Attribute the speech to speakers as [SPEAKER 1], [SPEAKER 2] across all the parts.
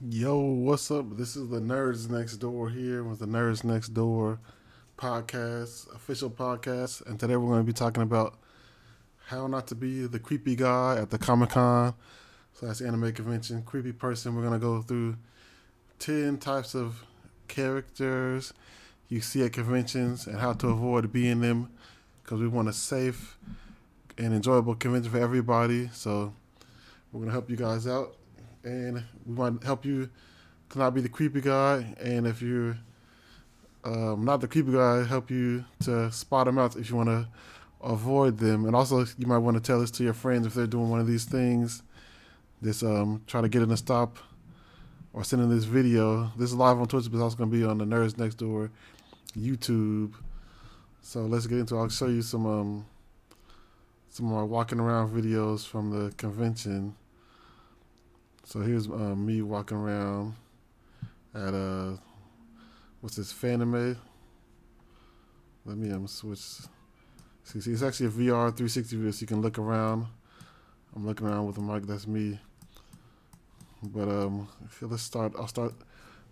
[SPEAKER 1] Yo, what's up? This is the Nerds Next Door here with the Nerds Next Door podcast, official podcast. And today we're going to be talking about how not to be the creepy guy at the Comic Con. So that's anime convention. Creepy person. We're going to go through 10 types of characters you see at conventions and how to avoid being them because we want a safe and enjoyable convention for everybody. So we're going to help you guys out and we want to help you not be the creepy guy. And if you're not the creepy guy, help you to spot them out if you want to avoid them. And also, you might want to tell this to your friends if they're doing one of these things. Just try to get them to stop or send in this video. This is live on Twitch, but it's also going to be on the Nerds Next Door YouTube. So let's get into it. I'll show you some of my walking around videos from the convention. So here's me walking around at what's this, Fanime. Let me switch. See, it's actually a VR 360 view, so you can look around. I'm looking around with the mic. That's me. But let's start. I'll start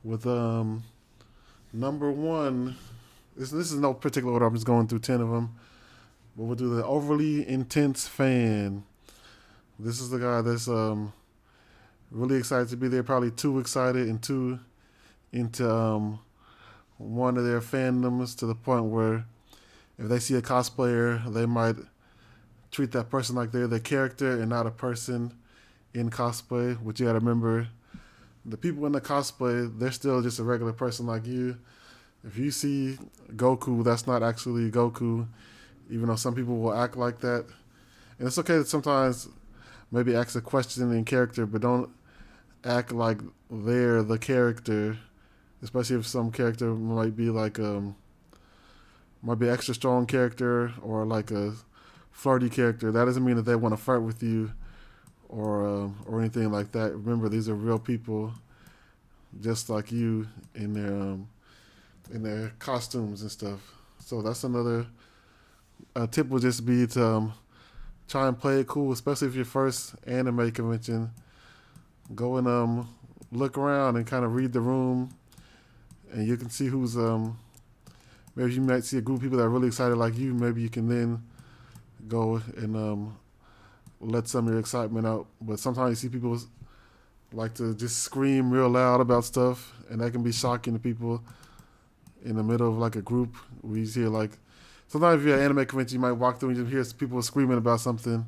[SPEAKER 1] with number one. This is no particular order. I'm just going through 10 of them. But we'll do the overly intense fan. This is the guy that's really excited to be there. Probably too excited and too into one of their fandoms to the point where if they see a cosplayer, they might treat that person like they're the character and not a person in cosplay. Which you got to remember, the people in the cosplay, they're still just a regular person like you. If you see Goku, that's not actually Goku, even though some people will act like that. And it's okay to sometimes maybe ask a question in character, but don't act like they're the character, especially if some character might be like might be an extra strong character or like a flirty character. That doesn't mean that they want to flirt with you or anything like that. Remember, these are real people, just like you in their costumes and stuff. So that's another tip would just be to try and play it cool, especially if your first anime convention. Go and look around and kind of read the room, and you can see who's maybe you might see a group of people that are really excited like you. Maybe you can then go and let some of your excitement out. But sometimes you see people like to just scream real loud about stuff, and that can be shocking to people in the middle of like a group. We hear like sometimes if you're at an anime convention, you might walk through and you hear people screaming about something.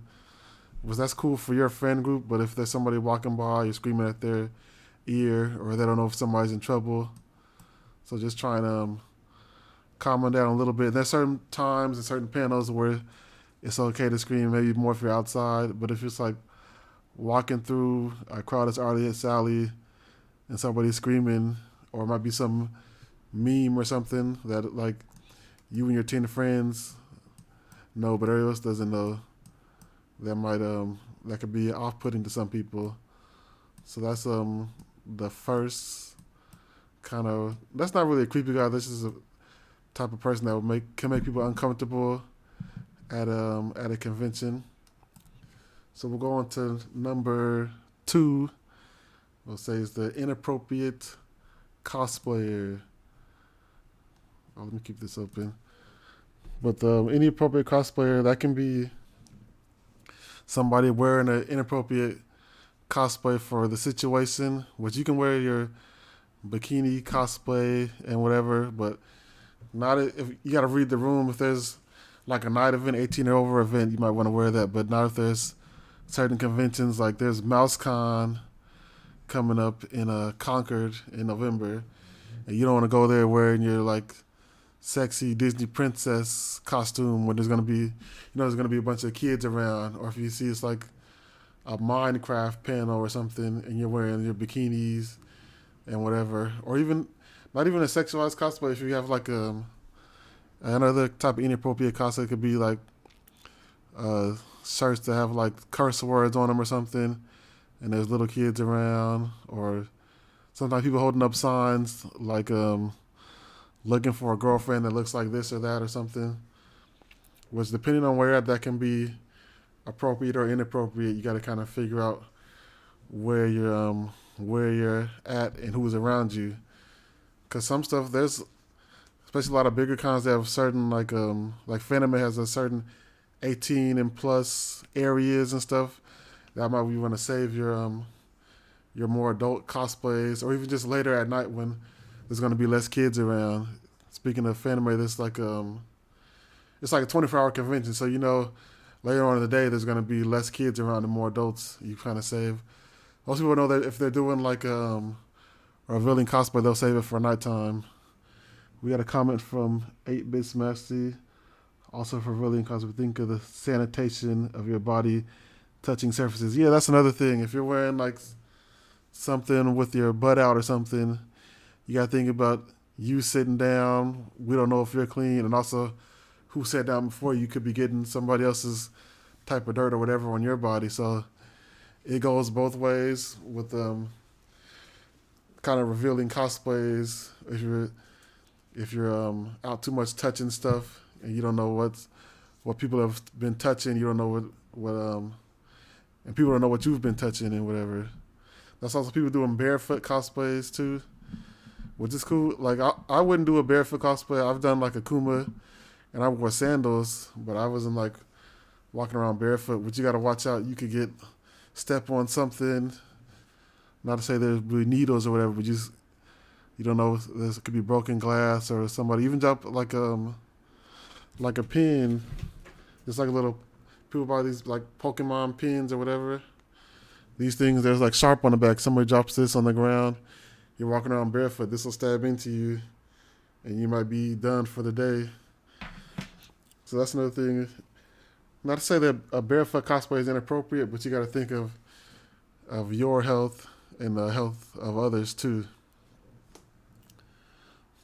[SPEAKER 1] Well, that's cool for your friend group, but if there's somebody walking by, you're screaming at their ear, or they don't know if somebody's in trouble. So just try and calm them down a little bit. There's certain times and certain panels where it's okay to scream, maybe more if you're outside. But if it's like walking through a crowd that's already at Sally and somebody's screaming, or it might be some meme or something that like you and your 10 friends know, but everyone else doesn't know, that might that could be off-putting to some people. So that's the first kind of, that's not really a creepy guy. This is a type of person that can make people uncomfortable at a convention. So we'll go on to number two. We'll say is the inappropriate cosplayer. Oh, let me keep this open. But the inappropriate cosplayer, that can be somebody wearing an inappropriate cosplay for the situation, which you can wear your bikini cosplay and whatever, but not if you got to read the room. If there's like a night event, 18 or over event, you might want to wear that, but not if there's certain conventions like there's MouseCon coming up in Concord in November, and you don't want to go there wearing your like sexy Disney princess costume when there's gonna be, there's gonna be a bunch of kids around, or if you see it's like a Minecraft panel or something, and you're wearing your bikinis and whatever, or even not even a sexualized cosplay. If you have like another type of inappropriate cosplay, it could be like shirts that have like curse words on them or something, and there's little kids around, or sometimes people holding up signs like looking for a girlfriend that looks like this or that or something. Which depending on where you're at, that can be appropriate or inappropriate. You got to kind of figure out where you're where you're at and who's around you. Because some stuff, there's especially a lot of bigger cons that have certain like Phantom has a certain 18 and plus areas and stuff that might be want to save your more adult cosplays, or even just later at night when there's going to be less kids around. Speaking of Phantom, this it's like a 24-hour convention, so later on in the day there's going to be less kids around and more adults. You kind of save. Most people know that if they're doing like a revealing cosplay, they'll save it for nighttime. We got a comment from 8-Bit Massey, also for revealing cosplay. Think of the sanitation of your body touching surfaces. Yeah, that's another thing. If you're wearing like something with your butt out or something, you got to think about you sitting down. We don't know if you're clean, and also who sat down before you could be getting somebody else's type of dirt or whatever on your body. So it goes both ways with kind of revealing cosplays. If you're out too much touching stuff and you don't know what people have been touching, you don't know and people don't know what you've been touching and whatever. That's also people doing barefoot cosplays too, which is cool. Like I wouldn't do a barefoot cosplay. I've done like a Kuma, and I wore sandals, but I wasn't like walking around barefoot. But you got to watch out. You could step on something. Not to say there's really needles or whatever, but you don't know. There could be broken glass or somebody even drop like a pin. It's like a little people buy these like Pokemon pins or whatever. These things, there's like sharp on the back. Somebody drops this on the ground. You're walking around barefoot. This will stab into you, and you might be done for the day. So that's another thing. Not to say that a barefoot cosplay is inappropriate, but you got to think of your health and the health of others too.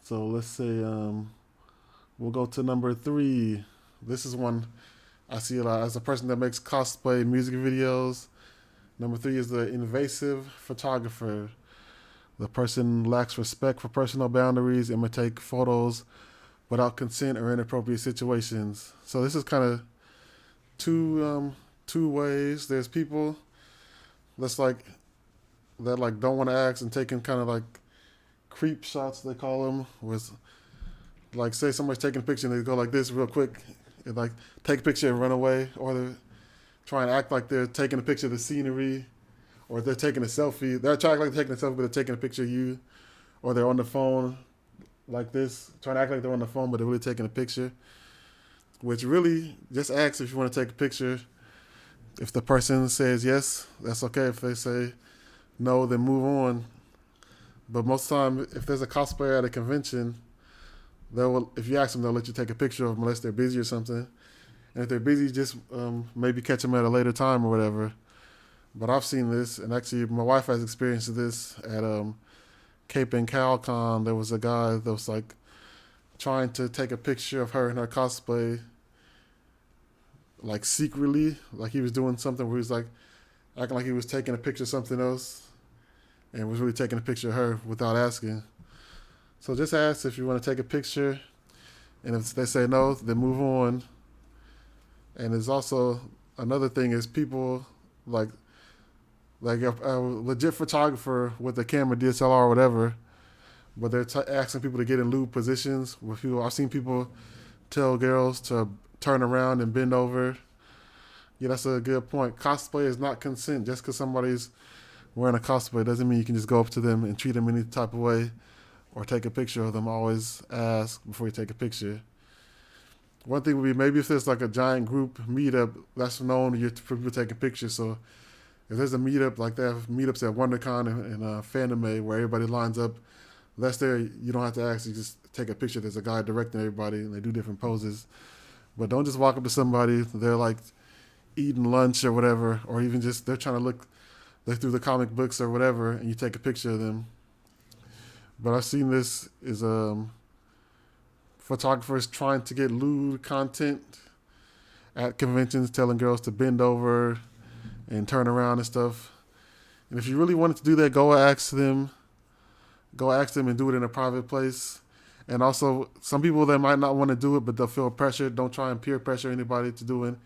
[SPEAKER 1] So let's say we'll go to number 3. This is one I see a lot as a person that makes cosplay music videos. Number 3 is the invasive photographer. The person lacks respect for personal boundaries and may take photos without consent or inappropriate situations. So this is kind of two ways. There's people that don't want to ask and taking kind of like creep shots, they call them, was like say somebody's taking a picture and they go like this real quick and like take a picture and run away, or they're trying to act like they're taking a picture of the scenery, or they're taking a selfie. They're trying to act like they're taking a selfie, but they're taking a picture of you, or they're on the phone like this, trying to act like they're on the phone, but they're really taking a picture. Which really, just ask if you want to take a picture. If the person says yes, that's okay. If they say no, then move on. But most of the time, if there's a cosplayer at a convention, if you ask them, they'll let you take a picture of them unless they're busy or something. And if they're busy, just maybe catch them at a later time or whatever. But I've seen this, and actually my wife has experienced this at Cape and CalCon. There was a guy that was like trying to take a picture of her in her cosplay, like secretly, like he was doing something where he was like acting like he was taking a picture of something else and was really taking a picture of her without asking. So just ask if you want to take a picture, and if they say no, then move on. And there's also another thing is people like a legit photographer with a camera, DSLR or whatever, but they're asking people to get in lewd positions. With people, I've seen people tell girls to turn around and bend over. Yeah, that's a good point. Cosplay is not consent. Just because somebody's wearing a cosplay doesn't mean you can just go up to them and treat them any type of way or take a picture of them. Always ask before you take a picture. One thing would be maybe if there's like a giant group meetup, that's known for people taking pictures. So if there's a meetup like that, meetups at WonderCon and Fanime where everybody lines up, that's there. You don't have to ask. You just take a picture. There's a guy directing everybody, and they do different poses. But don't just walk up to somebody. They're like eating lunch or whatever, or even just they're trying to look through the comic books or whatever, and you take a picture of them. But I've seen this is photographers trying to get lewd content at conventions, telling girls to bend over and turn around and stuff. And if you really wanted to do that, go ask them and do it in a private place. And also, some people that might not want to do it, but they'll feel pressured. Don't try and peer pressure anybody to doing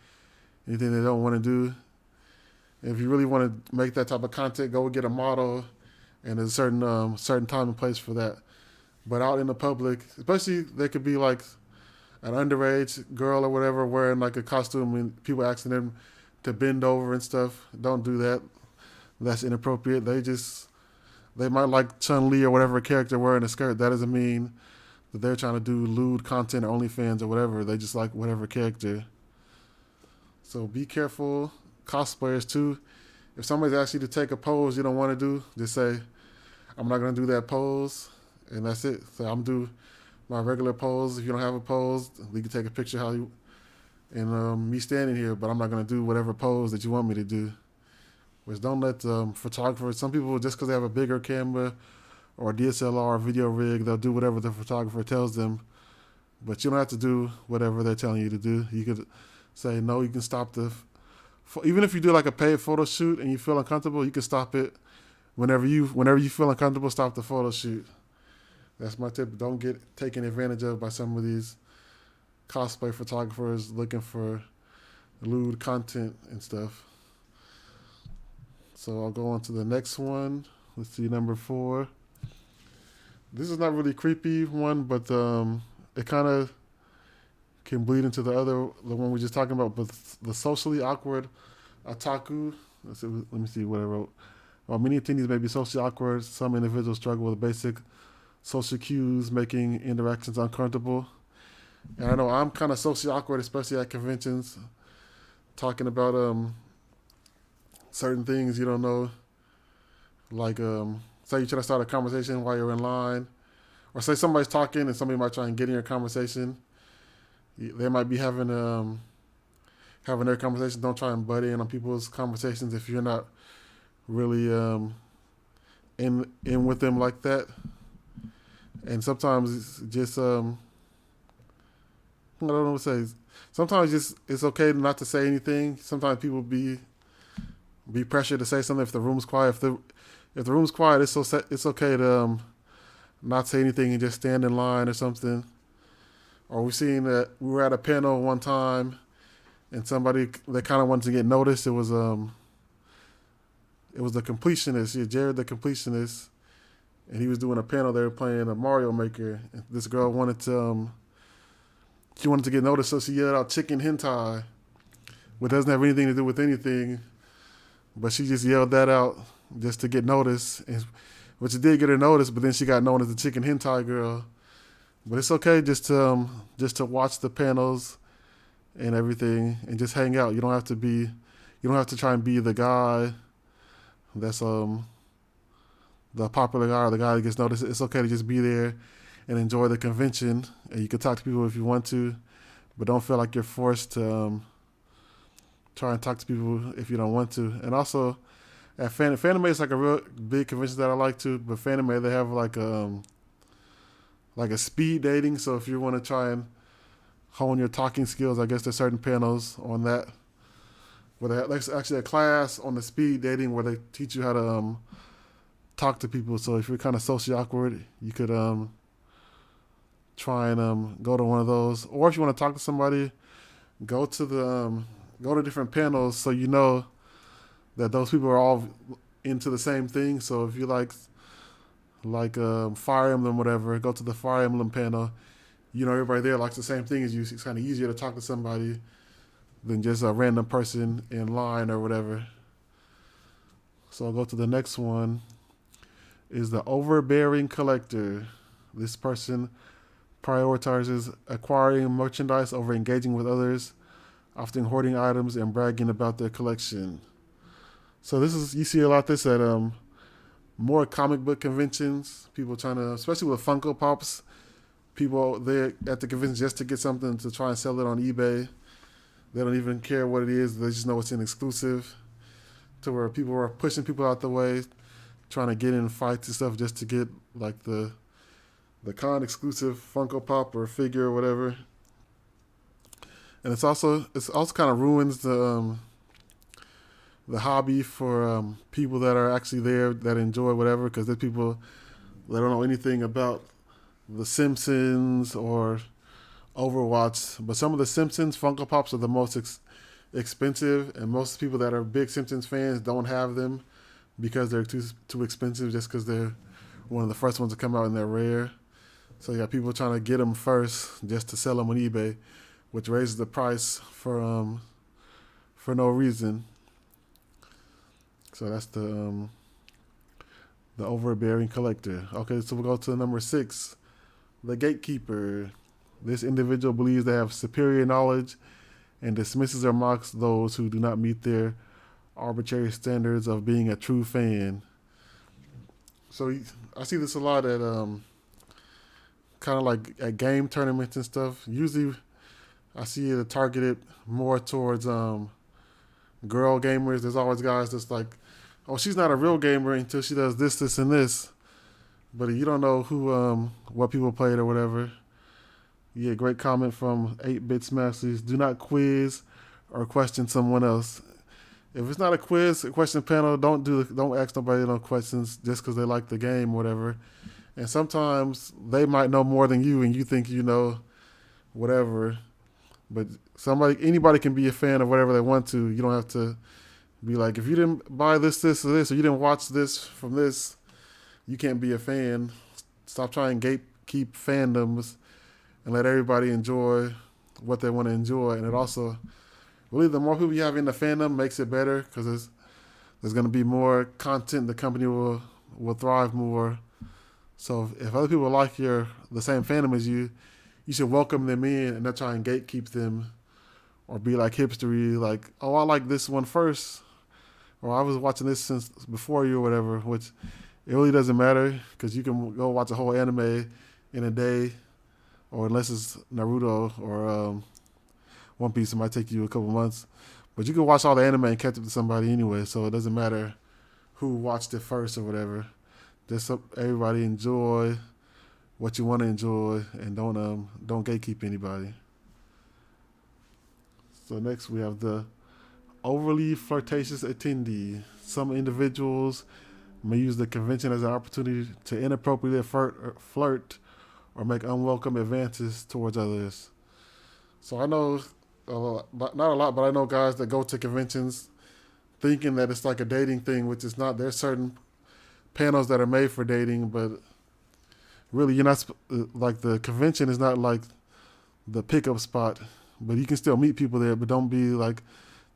[SPEAKER 1] anything they don't want to do. And if you really want to make that type of content, go get a model and there's a certain time and place for that. But out in the public, especially, there could be like an underage girl or whatever wearing like a costume and people asking them to bend over and stuff. Don't do that. That's inappropriate. They might like Chun-Li or whatever character wearing a skirt. That doesn't mean that they're trying to do lewd content or OnlyFans or whatever. They just like whatever character. So be careful. Cosplayers too. If somebody's asked you to take a pose you don't want to do, just say, I'm not going to do that pose. And that's it. So I'm do my regular pose. If you don't have a pose, we can take a picture how you and me standing here, but I'm not going to do whatever pose that you want me to do. Which don't let photographers, some people just because they have a bigger camera or a DSLR or video rig, they'll do whatever the photographer tells them. But you don't have to do whatever they're telling you to do. You could say, no, you can stop even if you do like a paid photo shoot and you feel uncomfortable, you can stop it whenever you feel uncomfortable, stop the photo shoot. That's my tip. Don't get taken advantage of by some of these cosplay photographers looking for lewd content and stuff. So I'll go on to the next one. Let's see, number 4. This is not really creepy one, but it kind of can bleed into the one we just talking about, but the socially awkward otaku. Let me see what I wrote. While many attendees may be socially awkward, some individuals struggle with basic social cues, making interactions uncomfortable. And I know I'm kind of socially awkward, especially at conventions, talking about certain things you don't know. Like, say you try to start a conversation while you're in line, or say somebody's talking and somebody might try and get in your conversation. They might be having their conversation. Don't try and butt in on people's conversations if you're not really in with them like that. And sometimes it's just I don't know what to say. Sometimes it's okay not to say anything. Sometimes people be pressured to say something if the room's quiet. If the room's quiet, it's okay to not say anything and just stand in line or something. Or we've seen that we were at a panel one time, and somebody that kind of wanted to get noticed. It was the completionist, Jared the completionist, and he was doing a panel. They were playing a Mario Maker. And this girl wanted to get noticed, so she yelled out "chicken hentai," which doesn't have anything to do with anything, but she just yelled that out just to get noticed, which it did get her noticed. But then she got known as the chicken hentai girl. But it's okay just to watch the panels and everything and just hang out. You don't have to try and be the guy that's the popular guy or the guy that gets noticed. It's okay to just be there and enjoy the convention, and you can talk to people if you want to, but don't feel like you're forced to try and talk to people if you don't want to. And also at Fanime is like a real big convention that I like to, but Fanime, they have like a speed dating. So if you want to try and hone your talking skills, I guess there's certain panels on that. Where there's actually a class on the speed dating where they teach you how to talk to people. So if you're kind of socially awkward, you could try and go to one of those. Or if you want to talk to somebody, go to different panels so you know that those people are all into the same thing. So if you like Fire Emblem, whatever, go to the Fire Emblem panel. You know, everybody there likes the same thing as you. It's kind of easier to talk to somebody than just a random person in line or whatever. So I'll go to the next one. Is the overbearing collector. This person prioritizes acquiring merchandise over engaging with others, often hoarding items and bragging about their collection. So you see a lot of this at more comic book conventions, people trying to, especially with Funko Pops, people there at the convention just to get something to try and sell it on eBay. They don't even care what it is. They just know it's an exclusive, to where people are pushing people out the way, trying to get in fights and stuff just to get like the con exclusive Funko Pop or figure or whatever. And it's also kind of ruins the hobby for people that are actually there that enjoy whatever, because there's people that don't know anything about The Simpsons or Overwatch. But some of the Simpsons Funko Pops are the most expensive, and most people that are big Simpsons fans don't have them. because they're too expensive, just because they're one of the first ones to come out and they're rare. So you got people trying to get them first just to sell them on eBay, which raises the price for no reason. So that's the overbearing collector. Okay, so we'll go to number 6, the gatekeeper. This individual believes they have superior knowledge and dismisses or mocks those who do not meet their arbitrary standards of being a true fan. So I see this a lot at kind of like at game tournaments and stuff. Usually, I see it targeted more towards girl gamers. There's always guys that's like, oh, she's not a real gamer until she does this, this, and this. But you don't know what people played or whatever. Yeah, great comment from 8-Bit Smashers. Do not quiz or question someone else. If it's not a quiz, a question panel, don't ask nobody no questions just because they like the game or whatever. And sometimes they might know more than you, and you think you know whatever. But anybody can be a fan of whatever they want to. You don't have to be like, if you didn't buy this, or this, or you didn't watch this from this, you can't be a fan. Stop trying to gatekeep fandoms and let everybody enjoy what they want to enjoy. And it also, really, the more people you have in the fandom makes it better, because there's going to be more content. The company will thrive more. So if other people like the same fandom as you, you should welcome them in and not try and gatekeep them or be like hipstery, like, oh, I like this one first, or I was watching this since before you or whatever, which it really doesn't matter, because you can go watch a whole anime in a day, or unless it's Naruto or One Piece, it might take you a couple months. But you can watch all the anime and catch up to somebody anyway, so it doesn't matter who watched it first or whatever. Just everybody enjoy what you want to enjoy, and don't gatekeep anybody. So next we have the overly flirtatious attendee. Some individuals may use the convention as an opportunity to inappropriately flirt or make unwelcome advances towards others. So I know not a lot, but I know guys that go to conventions thinking that it's like a dating thing, which is not. There's certain panels that are made for dating, but really you're not, like, the convention is not like the pickup spot, but you can still meet people there, but don't be like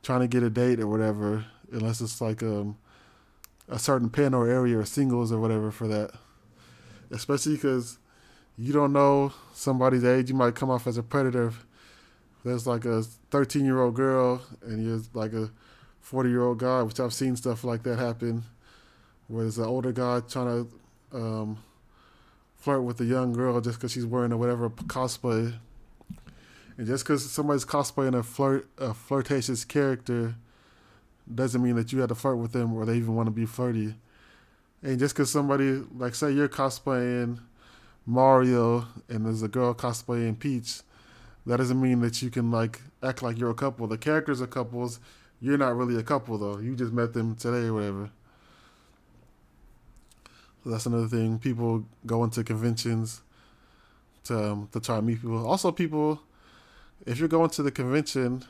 [SPEAKER 1] trying to get a date or whatever, unless it's like a certain panel or area or singles or whatever for that. Especially because you don't know somebody's age. You might come off as a predator. There's like a 13-year-old girl and you're like a 40-year-old guy, which I've seen stuff like that happen, where there's an older guy trying to flirt with a young girl just because she's wearing a whatever cosplay. And just because somebody's cosplaying a flirtatious character doesn't mean that you have to flirt with them or they even want to be flirty. And just because somebody, like, say you're cosplaying Mario and there's a girl cosplaying Peach, that doesn't mean that you can like act like you're a couple. The characters are couples. You're not really a couple though. You just met them today or whatever. So that's another thing. People go into conventions to try to meet people. Also, people, if you're going to the convention,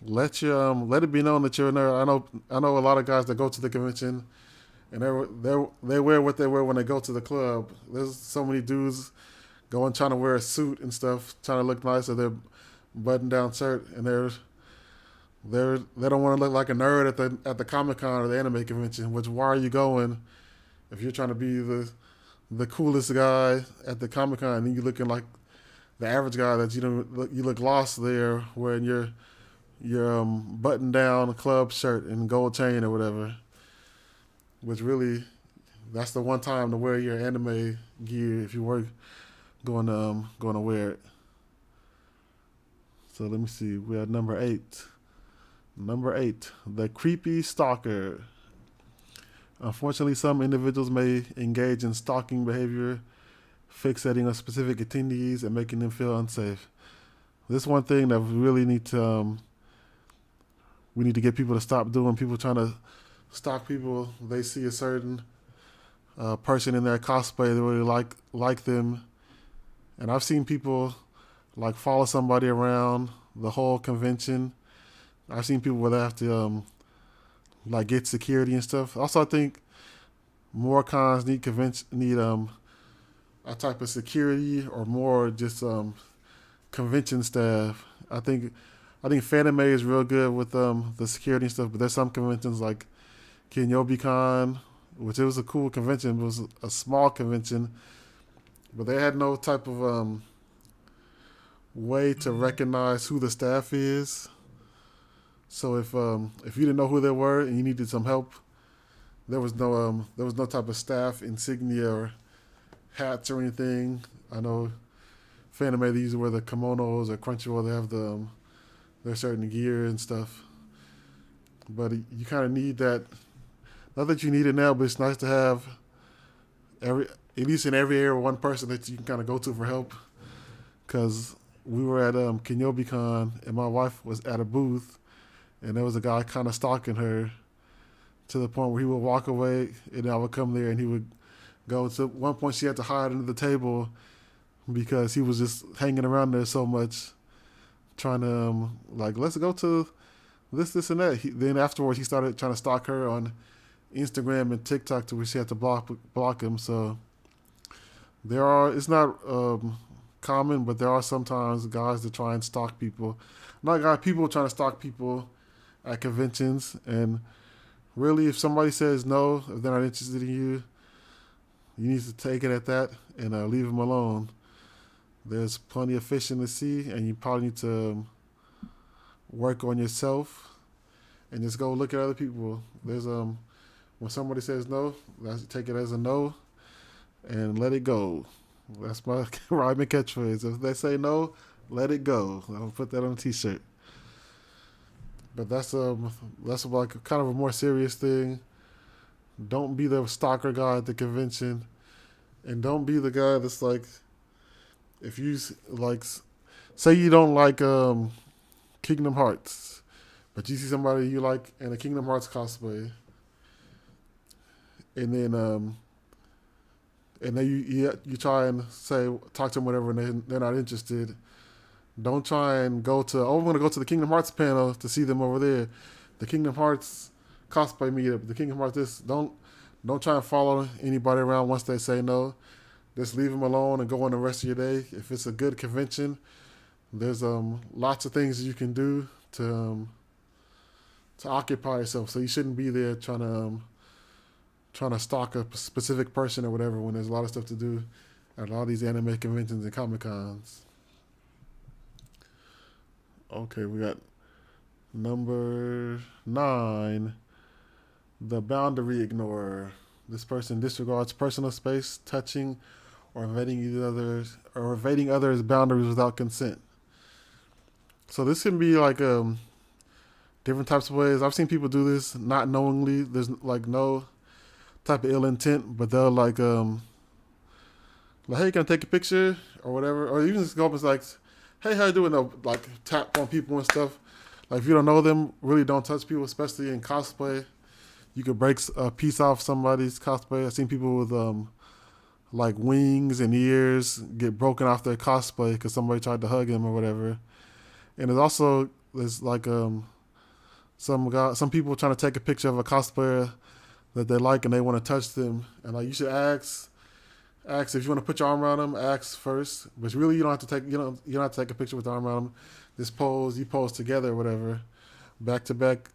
[SPEAKER 1] let it be known that you're a nerd. I know a lot of guys that go to the convention and they wear what they wear when they go to the club. There's so many dudes going trying to wear a suit and stuff, trying to look nice with their button down shirt, and they don't want to look like a nerd at the Comic-Con or the anime convention. Which, why are you going if you're trying to be the coolest guy at the Comic-Con and you looking like the average guy that you look lost there wearing your button down club shirt and gold chain or whatever. Which really, that's the one time to wear your anime gear if you were going to wear it. So let me see. We have number 8. Number 8, the creepy stalker. Unfortunately, some individuals may engage in stalking behavior, fixating on specific attendees and making them feel unsafe. This is one thing that we really need to get people to stop doing. People trying to stalk people. They see a certain person in their cosplay, they really like them, and I've seen people like follow somebody around the whole convention. I've seen people where they have to like get security and stuff. Also, I think more cons need a type of security or more just convention staff. I think Fanime is real good with the security and stuff, but there's some conventions like KenyobiCon, which it was a cool convention. It was a small convention, but they had no type of way to recognize who the staff is. So if you didn't know who they were and you needed some help, there was no type of staff insignia or hats or anything. I know Fanime they usually wear the kimonos or Crunchyroll they have their certain gear and stuff. But you kind of need that. Not that you need it now, but it's nice to have every at least in every area one person that you can kind of go to for help. Because we were at KenyobiCon and my wife was at a booth and there was a guy kind of stalking her to the point where he would walk away and I would come there and he would go. To one point she had to hide under the table because he was just hanging around there so much, trying to like let's go to this and that. Then afterwards he started trying to stalk her on Instagram and TikTok to where she had to block him. So it's not common, but there are sometimes guys that try and stalk people. Not guys, people trying to stalk people at conventions. And really, if somebody says no, if they're not interested in you, you need to take it at that and leave them alone. There's plenty of fish in the sea, and you probably need to work on yourself and just go look at other people. There's when somebody says no, take it as a no and let it go. That's my rhyming catchphrase. If they say no, let it go. I'll put that on a t-shirt. But that's like kind of a more serious thing. Don't be the stalker guy at the convention, and don't be the guy that's like, if you like, say you don't like Kingdom Hearts, but you see somebody you like in a Kingdom Hearts cosplay, and then you try and talk to them whatever, and they're not interested. Don't try and go to, I'm going to go to the Kingdom Hearts panel to see them over there. The Kingdom Hearts cosplay meetup, the Kingdom Hearts this. Don't try and follow anybody around once they say no. Just leave them alone and go on the rest of your day. If it's a good convention, there's lots of things you can do to occupy yourself. So you shouldn't be there trying to stalk a specific person or whatever when there's a lot of stuff to do at all these anime conventions and Comic Cons. Okay, we got number 9, the boundary ignorer. This person disregards personal space, touching, or invading others' boundaries without consent. So this can be like different types of ways. I've seen people do this not knowingly. There's like no type of ill intent, but they'll like, hey, can I take a picture or whatever, or even just go up and like, hey, how you doing? They'll like tap on people and stuff. Like if you don't know them, really don't touch people, especially in cosplay. You could break a piece off somebody's cosplay. I've seen people with like wings and ears get broken off their cosplay because somebody tried to hug him or whatever. And there's like some people trying to take a picture of a cosplayer that they like and they want to touch them, and like you should ask if you want to put your arm around them, ask first. But really, you don't have to take a picture with the arm around them. Just you pose together or whatever. Back to back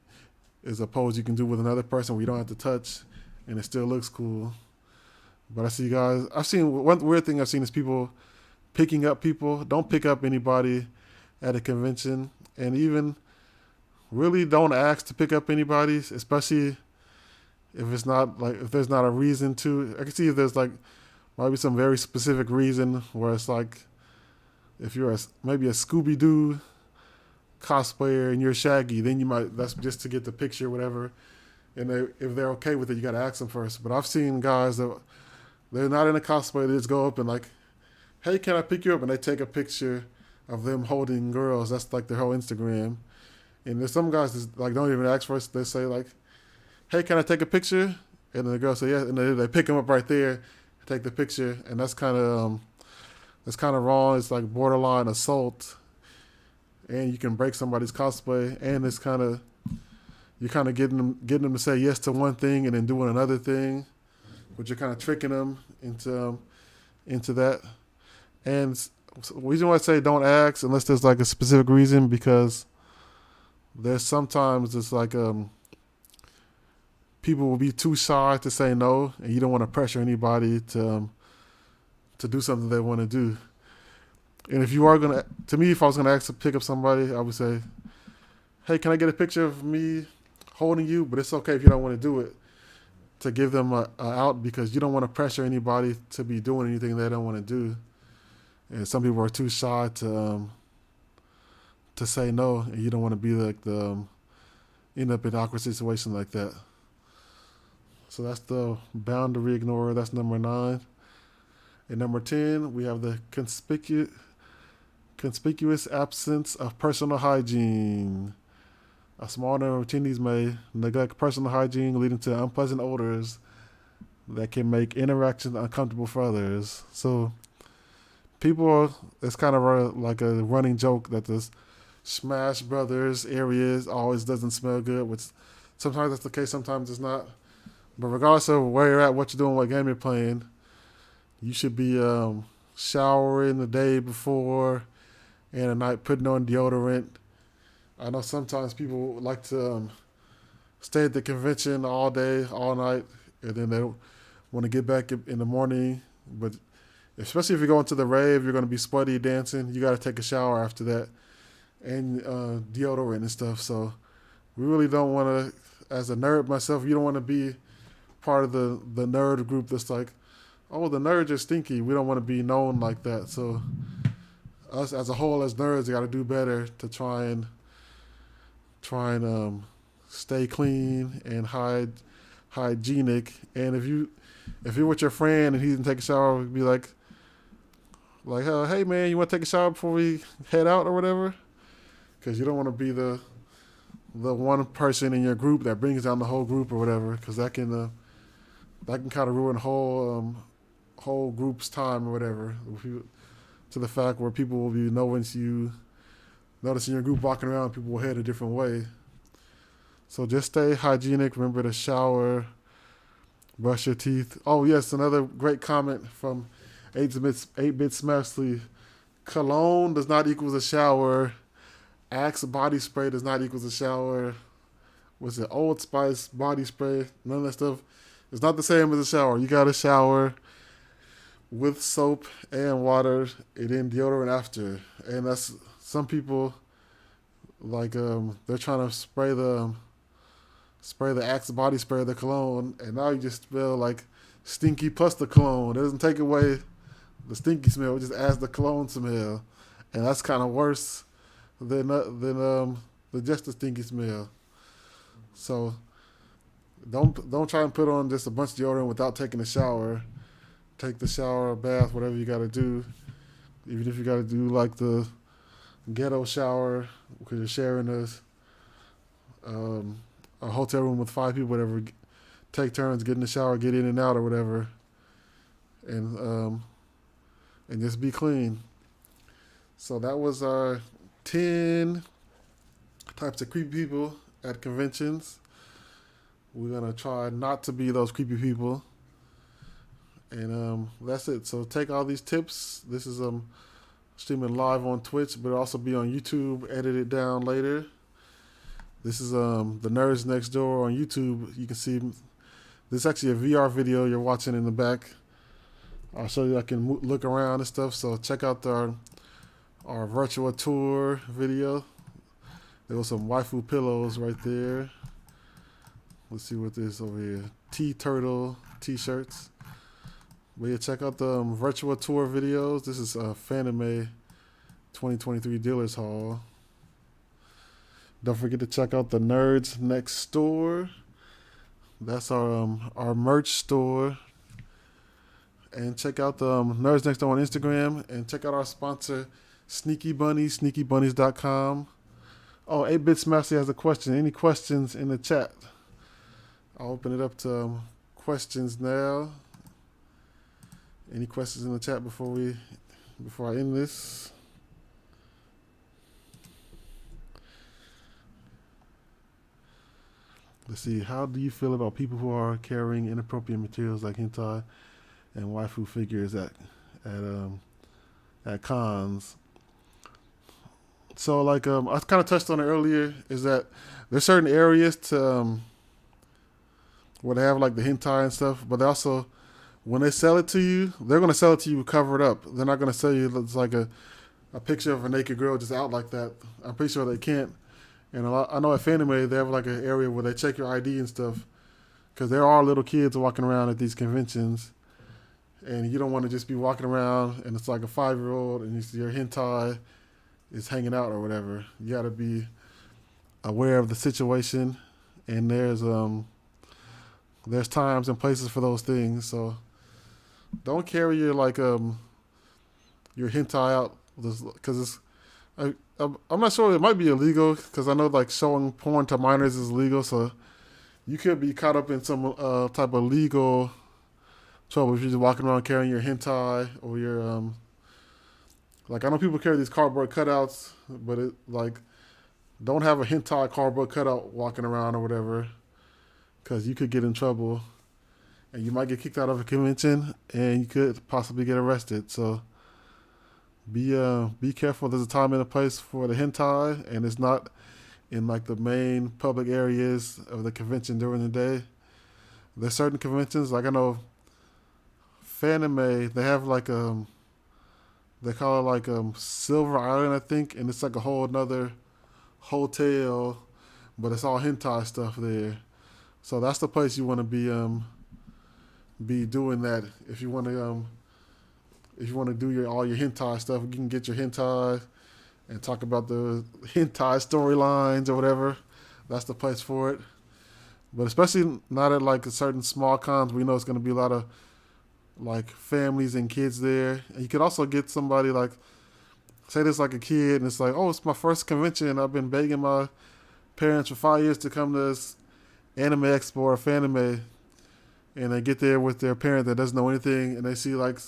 [SPEAKER 1] is a pose you can do with another person where you don't have to touch, and it still looks cool. But I see guys. I've seen one weird thing I've seen is people picking up people. Don't pick up anybody at a convention, and even really don't ask to pick up anybody, especially if there's not a reason to. I can see if there's like might be some very specific reason where it's like if you're maybe a Scooby-Doo cosplayer and you're Shaggy, then that's just to get the picture or whatever. And if they're okay with it, you got to ask them first. But I've seen guys that they're not in a cosplay, they just go up and like, hey, can I pick you up? And they take a picture of them holding girls. That's like their whole Instagram. And there's some guys that like don't even ask first. They say like, hey, can I take a picture? And the girl say yeah, and they pick them up right there, take the picture, and that's kind of wrong. It's like borderline assault, and you can break somebody's cosplay, and it's kind of you're kind of getting them to say yes to one thing and then doing another thing, but you're kind of tricking them into that. And the reason why I say don't ask unless there's like a specific reason, because there's sometimes it's like people will be too shy to say no, and you don't want to pressure anybody to do something they want to do. And if you are gonna, to me, if I was gonna ask to pick up somebody, I would say, "Hey, can I get a picture of me holding you?" But it's okay if you don't want to do it. To give them a out, because you don't want to pressure anybody to be doing anything they don't want to do. And some people are too shy to say no, and you don't want to be like end up in an awkward situation like that. So that's the boundary ignorer. That's number 9. And number 10, we have the conspicuous absence of personal hygiene. A small number of attendees may neglect personal hygiene, leading to unpleasant odors that can make interactions uncomfortable for others. So it's kind of like a running joke that this Smash Brothers areas always doesn't smell good, which sometimes that's the case, sometimes it's not. But regardless of where you're at, what you're doing, what game you're playing, you should be showering the day before and at night putting on deodorant. I know sometimes people like to stay at the convention all day, all night, and then they don't want to get back in the morning. But especially if you're going to the rave, you're going to be sweaty dancing. You got to take a shower after that and deodorant and stuff. So we really don't want to, as a nerd myself, you don't want to be part of the nerd group that's like, oh, the nerds are stinky. We don't want to be known like that. So us as a whole, as nerds, got to do better to try and stay clean and hygienic. And if you're with your friend and he didn't take a shower, be like, hey man, you want to take a shower before we head out or whatever? Because you don't want to be the one person in your group that brings down the whole group or whatever, because that can kind of ruin whole group's time or whatever. To the fact where people will be noticing your group walking around, people will head a different way. So just stay hygienic. Remember to shower, brush your teeth. Oh yes, another great comment from 8-Bit Smashly. Cologne does not equal a shower. Axe body spray does not equal a shower. What's it? Old Spice body spray. None of that stuff. It's not the same as a shower. You got to shower with soap and water and then deodorant after. And that's some people like they're trying to spray the Axe body spray, the cologne, and now you just smell like stinky plus the cologne. It doesn't take away the stinky smell, it just adds the cologne smell, and that's kind of worse than just the stinky smell. So don't try and put on just a bunch of deodorant without taking a shower. Take the shower, bath, whatever you got to do. Even if you got to do like the ghetto shower because you're sharing a hotel room with 5 people, whatever. Take turns, get in the shower, get in and out or whatever, and just be clean. So that was our 10 types of creepy people at conventions. We're gonna try not to be those creepy people, and that's it. So take all these tips. This is streaming live on Twitch, but it'll also be on YouTube, edited down later. This is the Nerds Next Door on YouTube. You can see this is actually a VR video you're watching in the back. I'll show you I can look around and stuff. So check out our virtual tour video. There was some waifu pillows right there. Let's see what this is over here. T-Turtle t-shirts. But yeah, check out the virtual tour videos. This is Fanime 2023 Dealers Hall. Don't forget to check out the Nerds Next Door. That's our merch store. And check out the Nerds Next Door on Instagram. And check out our sponsor, Sneaky Bunnies, sneakybunnies.com. Oh, 8-Bit Smashly has a question. Any questions in the chat? I'll open it up to questions now. Any questions in the chat before I end this? Let's see. How do you feel about people who are carrying inappropriate materials like hentai and waifu figures at um at cons? So like I kind of touched on it earlier. Is that there's certain areas to where they have like the hentai and stuff, but they also when they sell it to you, they're gonna sell it to you covered up. They're not gonna sell you it's like a picture of a naked girl just out like that. I'm pretty sure they can't. And I know at Fanime they have like an area where they check your ID and stuff because there are little kids walking around at these conventions, and you don't want to just be walking around and it's like a 5-year old and your hentai is hanging out or whatever. You got to be aware of the situation, and there's times and places for those things. So don't carry your hentai out because I'm not sure, it might be illegal because I know like showing porn to minors is illegal. So you could be caught up in some type of legal trouble if you're just walking around carrying your hentai or your like I know people carry these cardboard cutouts, but it like don't have a hentai cardboard cutout walking around or whatever because you could get in trouble and you might get kicked out of a convention and you could possibly get arrested. So be careful. There's a time and a place for the hentai, and it's not in like the main public areas of the convention during the day. There's certain conventions like I know Fanime, they have like they call it like Silver Island, I think, and it's like a whole another hotel, but it's all hentai stuff there. So that's the place you want to be doing that. If you want to do all your hentai stuff, you can get your hentai and talk about the hentai storylines or whatever. That's the place for it. But especially not at like a certain small cons, we know it's going to be a lot of like families and kids there. And you could also get somebody like, say there's like a kid and it's like, oh, it's my first convention. I've been begging my parents for 5 years to come to this anime expo or fanime, and they get there with their parent that doesn't know anything, and they see like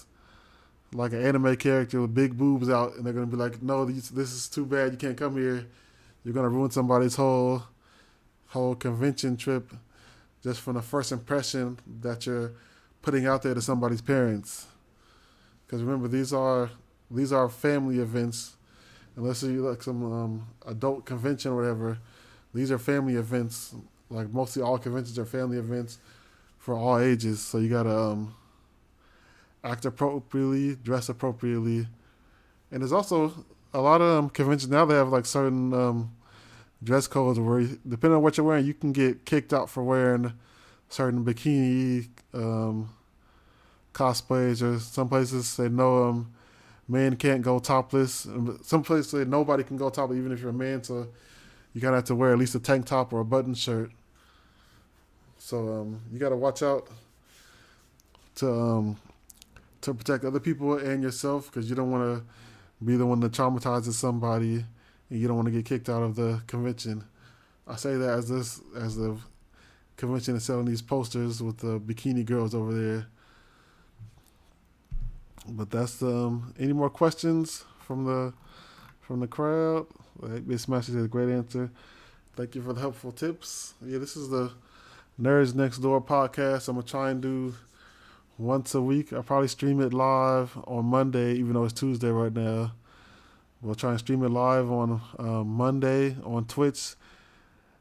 [SPEAKER 1] an anime character with big boobs out, and they're gonna be like, no, this is too bad. You can't come here. You're gonna ruin somebody's whole convention trip just from the first impression that you're putting out there to somebody's parents. Because remember, these are family events. Unless you like some adult convention or whatever, these are family events. Like mostly all conventions are family events for all ages. So you gotta act appropriately, dress appropriately, and there's also a lot of conventions now. They have like certain dress codes where, depending on what you're wearing, you can get kicked out for wearing certain bikini cosplays. Or some places say no, men can't go topless. Some places say nobody can go topless, even if you're a man. So you gotta have to wear at least a tank top or a button shirt. So you gotta watch out to protect other people and yourself because you don't want to be the one that traumatizes somebody, and you don't want to get kicked out of the convention. I say that as the convention is selling these posters with the bikini girls over there. But that's any more questions from the crowd? Big Smash did a great answer. Thank you for the helpful tips. Yeah, this is the Nerds Next Door podcast. I'm gonna try and do once a week. I'll probably stream it live on Monday, even though it's Tuesday right now. We'll try and stream it live on Monday on Twitch.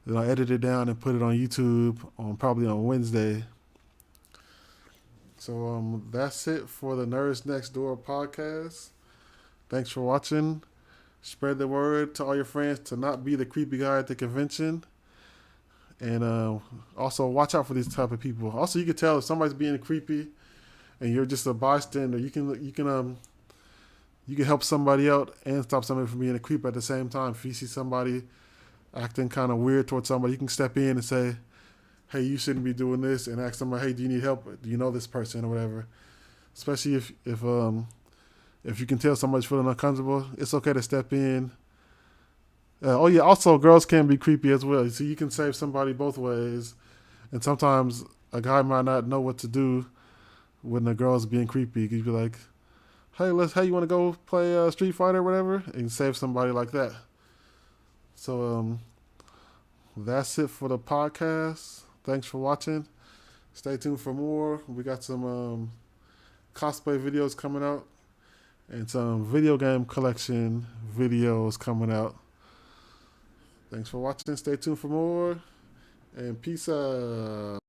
[SPEAKER 1] Then I'll edit it down and put it on YouTube probably on Wednesday. So that's it for the Nerds Next Door podcast. Thanks for watching. Spread the word to all your friends to not be the creepy guy at the convention. And also watch out for these type of people. Also, you can tell if somebody's being creepy and you're just a bystander. You can help somebody out and stop somebody from being a creep at the same time. If you see somebody acting kind of weird towards somebody, you can step in and say, hey, you shouldn't be doing this, and ask somebody, hey, do you need help? Do you know this person or whatever? Especially if you can tell somebody's feeling uncomfortable, it's okay to step in. Also, girls can be creepy as well. So you can save somebody both ways. And sometimes a guy might not know what to do when the girl's being creepy. You'd be like, hey, you want to go play Street Fighter or whatever? And save somebody like that. So that's it for the podcast. Thanks for watching. Stay tuned for more. We got some cosplay videos coming out and some video game collection videos coming out. Thanks for watching. Stay tuned for more. And peace out.